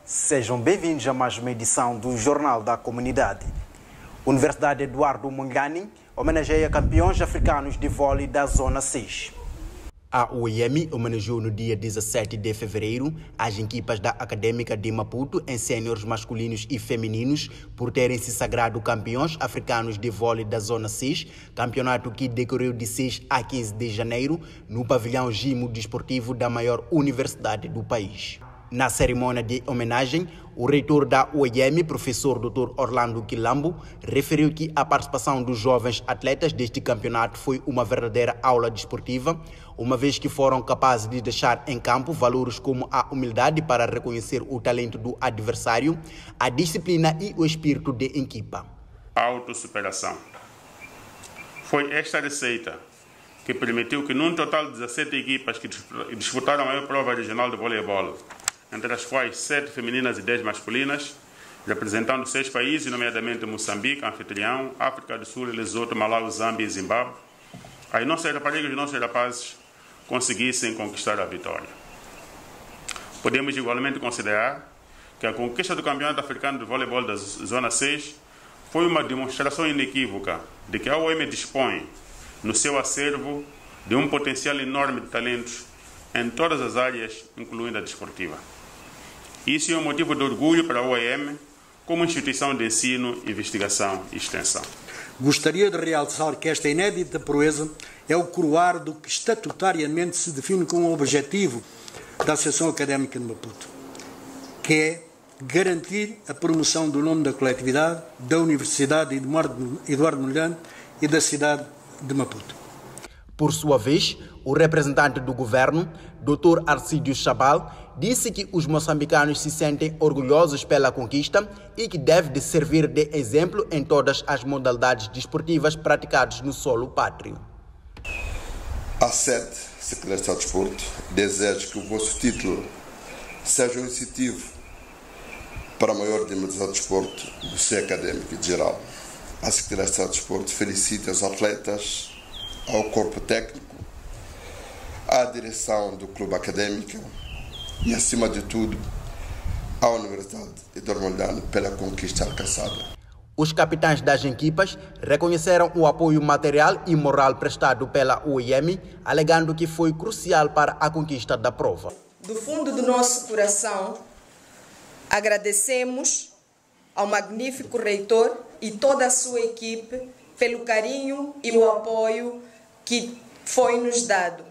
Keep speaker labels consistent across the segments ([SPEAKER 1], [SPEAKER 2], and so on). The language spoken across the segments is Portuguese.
[SPEAKER 1] Sejam bem-vindos a mais uma edição do Jornal da Comunidade. Universidade Eduardo Mondlane homenageia campeões africanos de vôlei da Zona 6. A UEM homenageou no dia 17 de fevereiro as equipas da Académica de Maputo em séniores masculinos e femininos por terem se sagrado campeões africanos de vôlei da Zona 6, campeonato que decorreu de 6 a 15 de janeiro no pavilhão Gimo Desportivo da maior universidade do país. Na cerimônia de homenagem, o reitor da UEM, professor Dr. Orlando Quilambo, referiu que a participação dos jovens atletas deste campeonato foi uma verdadeira aula desportiva, uma vez que foram capazes de deixar em campo valores como a humildade para reconhecer o talento do adversário, a disciplina e o espírito de equipa.
[SPEAKER 2] A autossuperação. Foi esta receita que permitiu que, num total de 17 equipas que disputaram a maior prova regional de voleibol, entre as quais 7 femininas e 10 masculinas, representando 6 países, nomeadamente Moçambique, anfitrião, África do Sul, Lesoto, Malawi, Zâmbia e Zimbábue, as nossas raparigas e nossos rapazes conseguissem conquistar a vitória. Podemos igualmente considerar que a conquista do Campeonato Africano de Voleibol da Zona 6 foi uma demonstração inequívoca de que a UEM dispõe, no seu acervo, de um potencial enorme de talentos em todas as áreas, incluindo a desportiva. Isso é um motivo de orgulho para a UEM como instituição de ensino, investigação e extensão.
[SPEAKER 3] Gostaria de realçar que esta inédita proeza é o coroar do que estatutariamente se define como objetivo da Associação Académica de Maputo, que é garantir a promoção do nome da coletividade, da Universidade Eduardo Mondlane e da cidade de Maputo.
[SPEAKER 1] Por sua vez, o representante do governo, Dr. Arcídio Chabal, disse que os moçambicanos se sentem orgulhosos pela conquista e que deve de servir de exemplo em todas as modalidades desportivas praticadas no solo pátrio.
[SPEAKER 4] A sede, Secretaria de Estado de Desporto, desejo que o vosso título seja um incentivo para a maior dimensão de desporto do seio académico e geral. A Secretaria de Estado de Desporto felicita os atletas, ao corpo técnico, à direção do clube académico e, acima de tudo, à Universidade Eduardo Mondlane pela conquista alcançada.
[SPEAKER 1] Os capitães das equipas reconheceram o apoio material e moral prestado pela UEM, alegando que foi crucial para a conquista da prova.
[SPEAKER 5] Do fundo do nosso coração, agradecemos ao magnífico reitor e toda a sua equipe pelo carinho e o apoio que foi nos dado.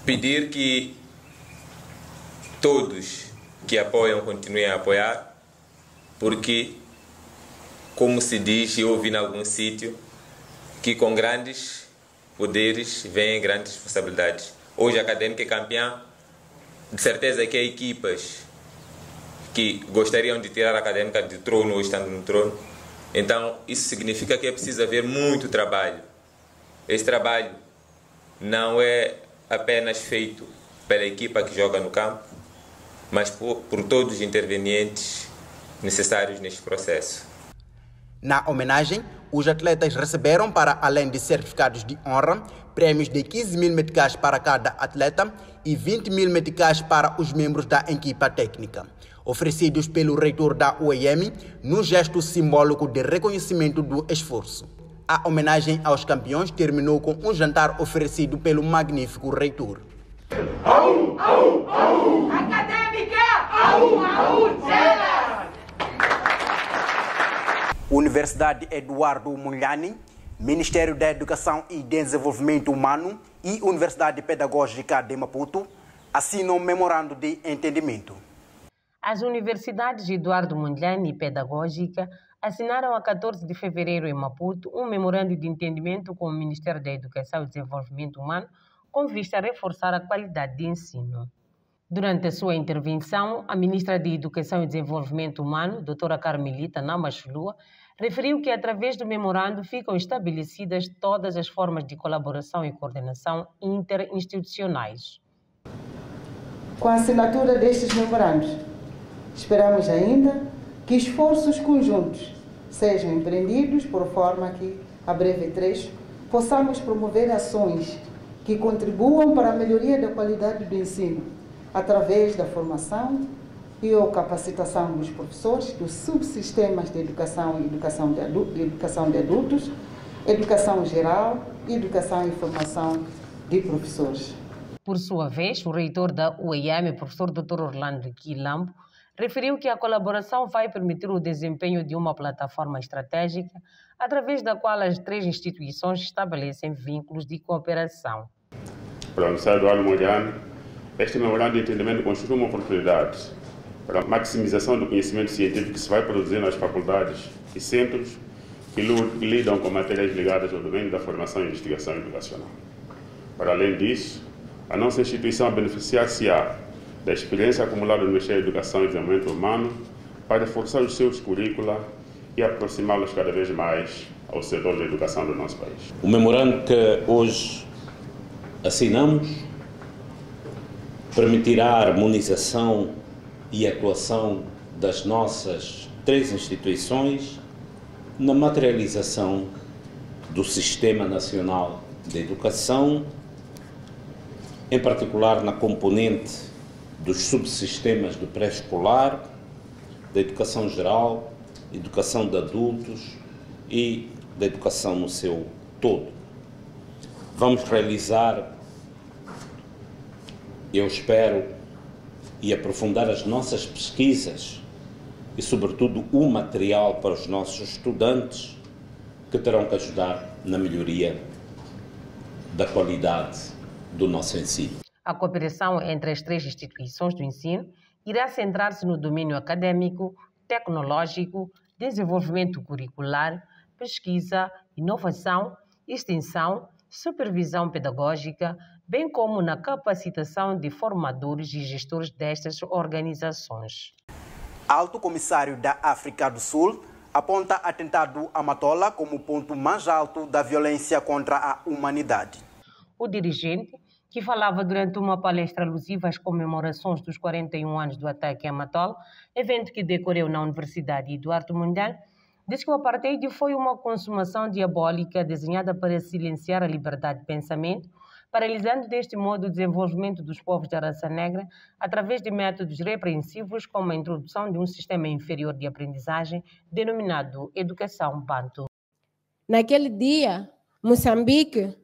[SPEAKER 6] Pedir que todos que apoiam continuem a apoiar, porque, como se diz e ouvi em algum sítio, que com grandes poderes vêm grandes responsabilidades. Hoje a Académica é campeã, de certeza que há equipas que gostariam de tirar a Académica do trono ou estando no trono. Então, isso significa que é preciso haver muito trabalho. Esse trabalho não é apenas feito pela equipa que joga no campo, mas por todos os intervenientes necessários neste processo.
[SPEAKER 1] Na homenagem, os atletas receberam, para além de certificados de honra, prêmios de 15 mil meticais para cada atleta e 20 mil meticais para os membros da equipa técnica, oferecidos pelo reitor da UEM, num gesto simbólico de reconhecimento do esforço. A homenagem aos campeões terminou com um jantar oferecido pelo magnífico reitor.
[SPEAKER 7] Au, au, au. Académica! Au, au, Zela!
[SPEAKER 1] Universidade Eduardo Mondlane, Ministério da Educação e Desenvolvimento Humano e Universidade Pedagógica de Maputo assinam um memorando de entendimento.
[SPEAKER 8] As universidades Eduardo Mondlane e Pedagógica assinaram a 14 de fevereiro em Maputo um memorando de entendimento com o Ministério da Educação e Desenvolvimento Humano com vista a reforçar a qualidade de ensino. Durante a sua intervenção, a ministra de Educação e Desenvolvimento Humano, doutora Carmelita Namachulua, referiu que através do memorando ficam estabelecidas todas as formas de colaboração e coordenação interinstitucionais.
[SPEAKER 9] Com a assinatura destes memorandos, esperamos ainda que esforços conjuntos sejam empreendidos por forma que, a breve trecho, possamos promover ações que contribuam para a melhoria da qualidade do ensino, através da formação e ou capacitação dos professores, dos subsistemas de educação e educação de adultos, educação geral, educação e formação de professores.
[SPEAKER 8] Por sua vez, o reitor da UEM, professor Dr. Orlando Quilambo, referiu que a colaboração vai permitir o desempenho de uma plataforma estratégica através da qual as 3 instituições estabelecem vínculos de cooperação.
[SPEAKER 2] Para a Universidade Eduardo Mondlane, este memorando de entendimento constitui uma oportunidade para a maximização do conhecimento científico que se vai produzir nas faculdades e centros que lidam com matérias ligadas ao domínio da formação e investigação educacional. Para além disso, a nossa instituição beneficiar-se-á da experiência acumulada no Ministério da Educação e Desenvolvimento Humano para reforçar os seus currícula e aproximá-los cada vez mais ao setor da educação do nosso país.
[SPEAKER 10] O memorando que hoje assinamos permitirá a harmonização e atuação das nossas 3 instituições na materialização do Sistema Nacional de Educação, em particular na componente dos subsistemas do pré-escolar, da educação geral, educação de adultos e da educação no seu todo. Vamos realizar, eu espero, e aprofundar as nossas pesquisas e, sobretudo, o material para os nossos estudantes que terão que ajudar na melhoria da qualidade do nosso ensino.
[SPEAKER 8] A cooperação entre as 3 instituições do ensino irá centrar-se no domínio acadêmico, tecnológico, desenvolvimento curricular, pesquisa, inovação, extensão, supervisão pedagógica, bem como na capacitação de formadores e gestores destas organizações.
[SPEAKER 1] Alto Comissário da África do Sul aponta atentado a Matola como o ponto mais alto da violência contra a humanidade.
[SPEAKER 8] O dirigente, que falava durante uma palestra alusiva às comemorações dos 41 anos do ataque a Matola, evento que decorreu na Universidade Eduardo Mondlane, disse que o apartheid foi uma consumação diabólica desenhada para silenciar a liberdade de pensamento, paralisando deste modo o desenvolvimento dos povos da raça negra através de métodos repreensivos como a introdução de um sistema inferior de aprendizagem denominado Educação Bantu.
[SPEAKER 11] Naquele dia, Moçambique,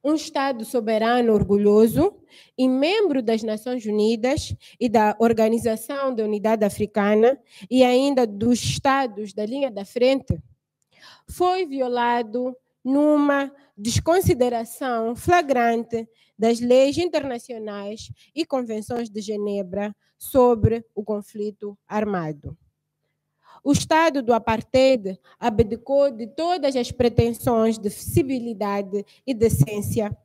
[SPEAKER 11] um Estado soberano orgulhoso e membro das Nações Unidas e da Organização da Unidade Africana e ainda dos Estados da linha da frente, foi violado numa desconsideração flagrante das leis internacionais e convenções de Genebra sobre o conflito armado. O Estado do apartheid abdicou de todas as pretensões de civilidade e decência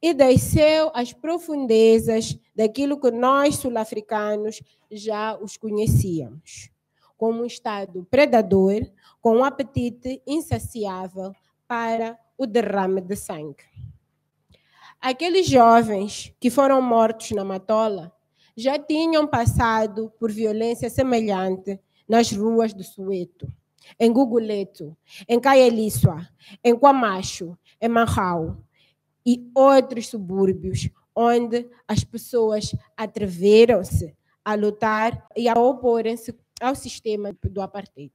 [SPEAKER 11] e desceu às profundezas daquilo que nós, sul-africanos, já os conhecíamos, como um Estado predador com um apetite insaciável para o derrame de sangue. Aqueles jovens que foram mortos na Matola já tinham passado por violência semelhante nas ruas do Soweto, em Guguleto, em Kaieliswa, em Kwamacho, em Manhau e outros subúrbios, onde as pessoas atreveram-se a lutar e a oporem-se ao sistema do apartheid.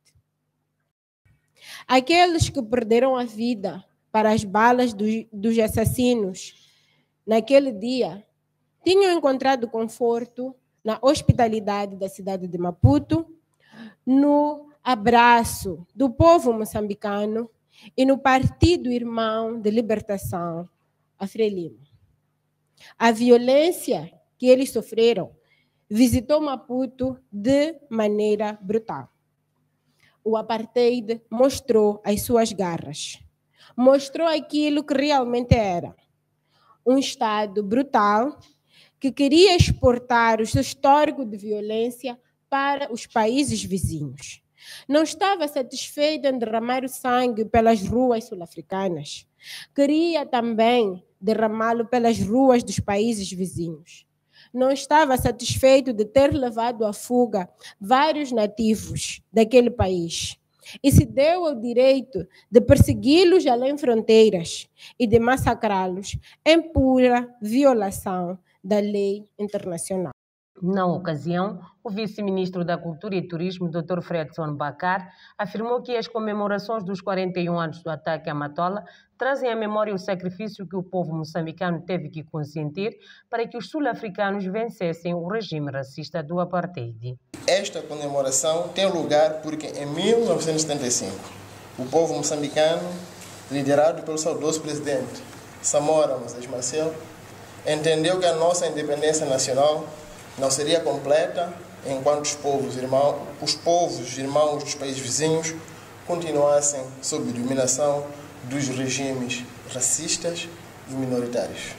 [SPEAKER 11] Aqueles que perderam a vida para as balas dos assassinos naquele dia tinham encontrado conforto na hospitalidade da cidade de Maputo, no abraço do povo moçambicano e no Partido Irmão de Libertação, a Frelimo. A violência que eles sofreram visitou Maputo de maneira brutal. O apartheid mostrou as suas garras, mostrou aquilo que realmente era. Um Estado brutal que queria exportar o seu histórico de violência para os países vizinhos. Não estava satisfeito em derramar o sangue pelas ruas sul-africanas. Queria também derramá-lo pelas ruas dos países vizinhos. Não estava satisfeito de ter levado à fuga vários nativos daquele país e se deu ao direito de persegui-los além fronteiras e de massacrá-los em pura violação da lei internacional.
[SPEAKER 8] Na ocasião, o vice-ministro da Cultura e Turismo, Dr. Fredson Bakar, afirmou que as comemorações dos 41 anos do ataque à Matola trazem à memória o sacrifício que o povo moçambicano teve que consentir para que os sul-africanos vencessem o regime racista do apartheid.
[SPEAKER 12] Esta comemoração tem lugar porque em 1975 o povo moçambicano, liderado pelo saudoso presidente Samora Moses Machel, entendeu que a nossa independência nacional não seria completa enquanto os povos irmãos dos países vizinhos continuassem sob dominação dos regimes racistas e minoritários.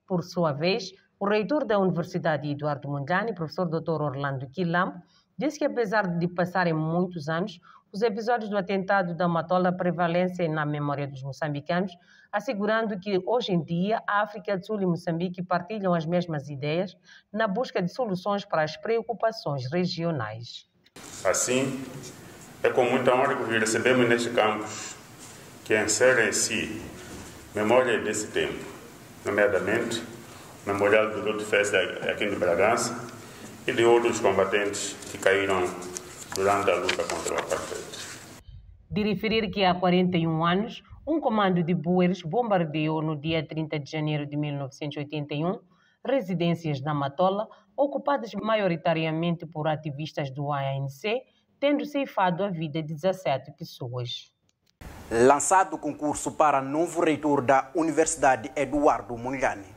[SPEAKER 8] Por sua vez, o reitor da Universidade Eduardo Mondlane, professor Dr. Orlando Quilambo, disse que apesar de passarem muitos anos, os episódios do atentado da Matola prevalecem na memória dos moçambicanos, assegurando que hoje em dia a África do Sul e Moçambique partilham as mesmas ideias na busca de soluções para as preocupações regionais.
[SPEAKER 2] Assim, é com muita honra que recebemos neste campus, que encerra em si memória desse tempo, nomeadamente o Memorial do Luto Festa aqui em Bragança e de outros combatentes que caíram durante a luta contra o apartheid.
[SPEAKER 8] De referir que há 41 anos, um comando de Boeres bombardeou no dia 30 de janeiro de 1981 residências na Matola, ocupadas maioritariamente por ativistas do ANC, tendo ceifado a vida de 17 pessoas.
[SPEAKER 1] Lançado o concurso para novo reitor da Universidade Eduardo Mondlane.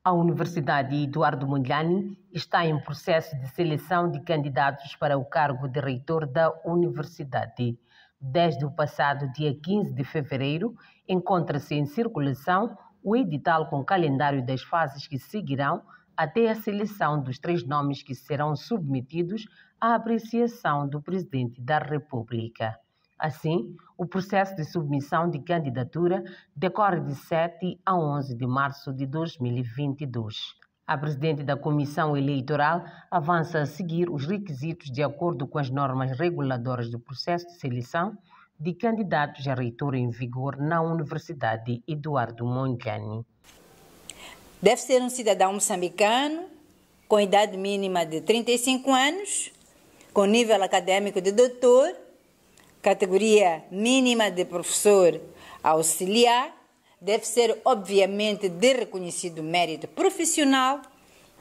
[SPEAKER 8] A Universidade Eduardo Mondlane está em processo de seleção de candidatos para o cargo de reitor da universidade. Desde o passado dia 15 de fevereiro, encontra-se em circulação o edital com calendário das fases que seguirão até a seleção dos 3 nomes que serão submetidos à apreciação do Presidente da República. Assim, o processo de submissão de candidatura decorre de 7 a 11 de março de 2022. A Presidente da Comissão Eleitoral avança a seguir os requisitos de acordo com as normas reguladoras do processo de seleção de candidatos a reitor em vigor na Universidade Eduardo Mondlane.
[SPEAKER 13] Deve ser um cidadão moçambicano com idade mínima de 35 anos, com nível acadêmico de doutor, categoria mínima de professor auxiliar, deve ser, obviamente, de reconhecido mérito profissional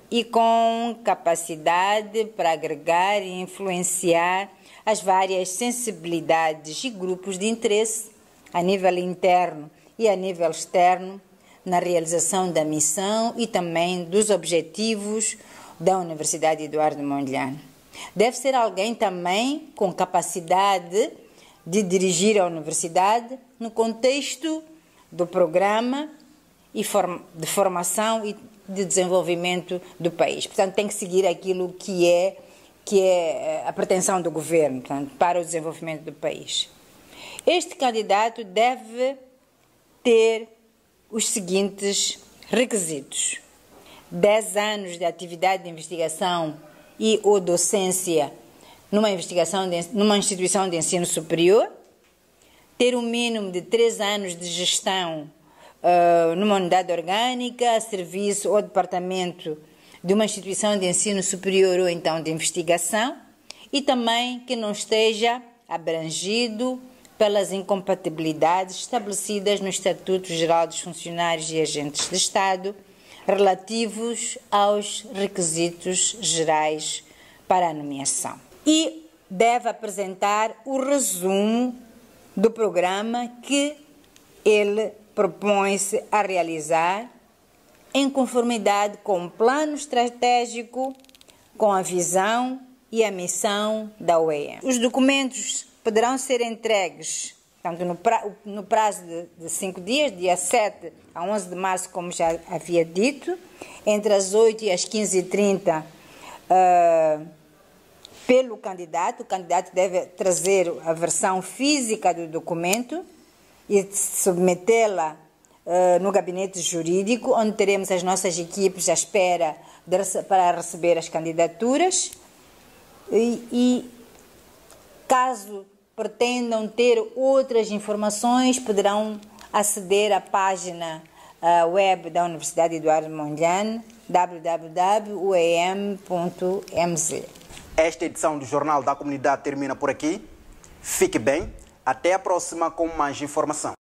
[SPEAKER 13] e com capacidade para agregar e influenciar as várias sensibilidades e grupos de interesse a nível interno e a nível externo na realização da missão e também dos objetivos da Universidade Eduardo Mondlane. Deve ser alguém também com capacidade de dirigir a universidade no contexto do programa de formação e de desenvolvimento do país. Portanto, tem que seguir aquilo que é a pretensão do governo, portanto, para o desenvolvimento do país. Este candidato deve ter os seguintes requisitos: 10 anos de atividade de investigação e ou docência numa instituição de ensino superior, ter um mínimo de 3 anos de gestão numa unidade orgânica, serviço ou departamento de uma instituição de ensino superior ou então de investigação, e também que não esteja abrangido pelas incompatibilidades estabelecidas no Estatuto Geral dos Funcionários e Agentes de Estado relativos aos requisitos gerais para a nomeação. E deve apresentar o resumo do programa que ele propõe-se a realizar em conformidade com o plano estratégico, com a visão e a missão da UEM. Os documentos poderão ser entregues portanto, no prazo de 5 dias, dia 7 a 11 de março, como já havia dito, entre as 8 e as 15h30, pelo candidato. O candidato deve trazer a versão física do documento e submetê-la no gabinete jurídico, onde teremos as nossas equipes à espera para receber as candidaturas. E caso pretendam ter outras informações, poderão aceder à página a web da Universidade Eduardo Mondlane, www.uem.mz.
[SPEAKER 1] Esta edição do Jornal da Comunidade termina por aqui. Fique bem. Até a próxima com mais informação.